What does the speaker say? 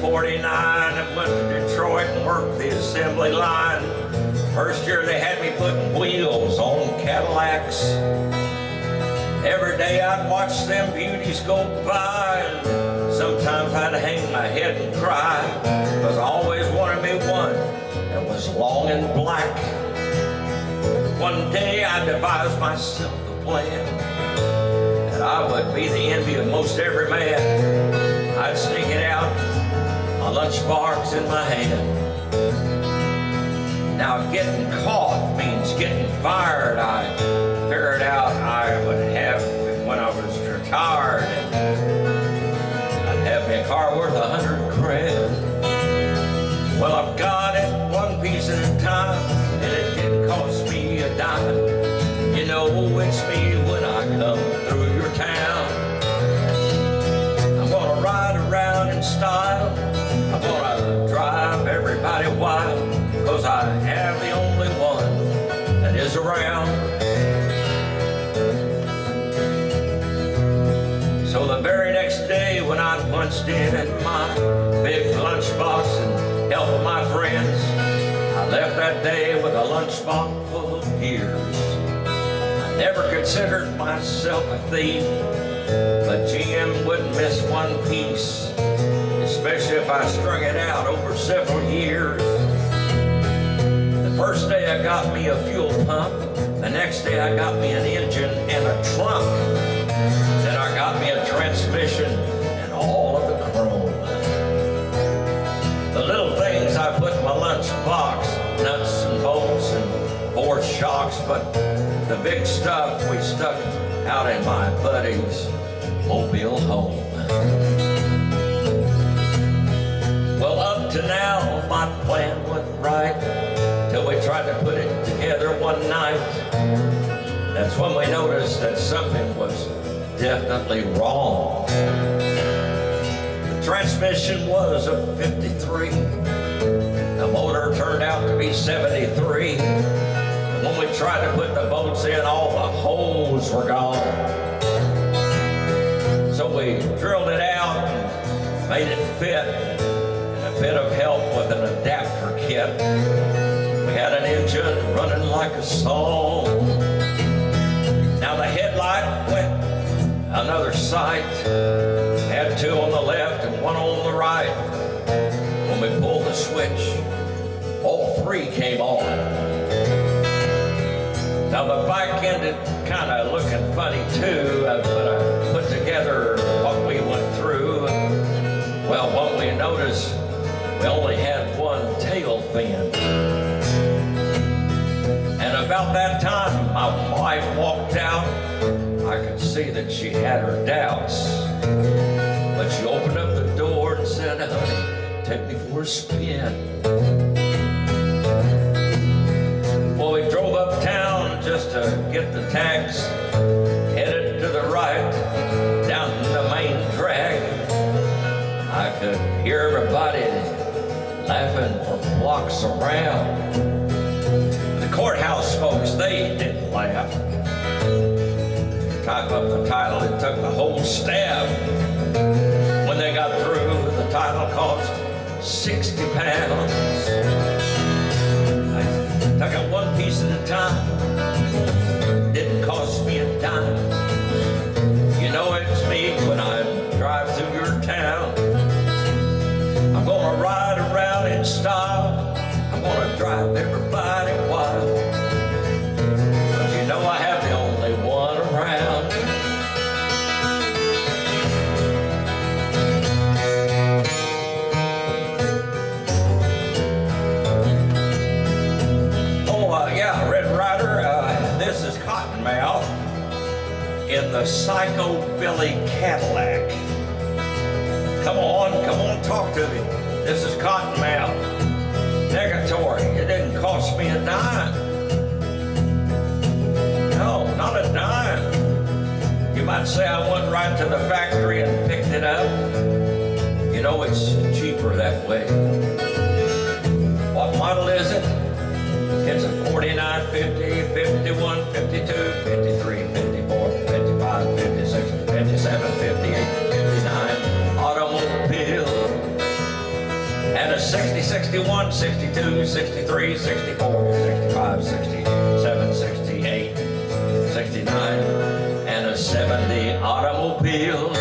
49, I went to Detroit and worked the assembly line. First year they had me putting wheels on Cadillacs. Every day I'd watch them beauties go by, and sometimes I'd hang my head and cry, 'cause I always wanted me one that was long and black. One day I devised myself a plan that I would be the envy of most every man. I'd sneak it out, my lunchbox in my hand. Now getting caught means getting fired. I figured out I would have it when I was retired, and I'd have me a car worth 100 grand. Well, I've got it one piece at a time, and it didn't cost me a dime. You know it's me when I come through your town. I'm gonna ride around in style. I'm gonna drive everybody wild, 'cause I have the only one that is around. So the very next day when I punched in at my big lunchbox and helped my friends, I left that day with a lunchbox full of gears. I never considered myself a thief, but Jim wouldn't miss one piece, especially if I strung it out over several years. The first day I got me a fuel pump, the next day I got me an engine and a trunk. Then I got me a transmission and all of the chrome. The little things I put in my lunchbox, nuts and bolts and 4 shocks, but the big stuff we stuck out in my buddy's mobile home. Well, up to now, my plan went right, till we tried to put it together one night. That's when we noticed that something was definitely wrong. The transmission was a 53. The motor turned out to be 73. And when we tried to put the bolts in, all the holes were gone. So we drilled it out and made it fit, and a bit of help with an adapter kit. We had an engine running like a song. Now the headlight went another sight, had 2 on the left and 1 on the right. When we pulled the switch, all 3 came on. Now the bike ended kind of looking funny too, but I put together what we went through. Well, what we noticed, we only had 1 tail fin. And about that time, my wife walked out. I could see that she had her doubts, but she opened up the door and said, "Honey, take me for a spin." Well, we drove uptown just to get the tax, headed to the right, down the main drag. I could hear everybody laughing for blocks around. The courthouse folks, they didn't laugh. Type up the title, it took the whole staff. When they got through, the title cost 60 pounds. I took it one piece at a time. Didn't cost me a dime. You know it's me when I drive through your town. I'm gonna ride around in style. I'm gonna drive everybody wild. But you know I have the only one around. Yeah, Red Rider, this is Cottonmouth in the Psychobilly Cadillac. Come on, talk to me. This is Cottonmouth. Negatory, it didn't cost me a dime. No, not a dime. You might say I went right to the factory and picked it up. You know, it's cheaper that way. What model is it? It's a 49, 50, 51, 52, 53, 54, 55, 56, 57, 58, 59 automobile. 61, 62, 63, 64, 65, 67, 68, 69, and a 70 automobile.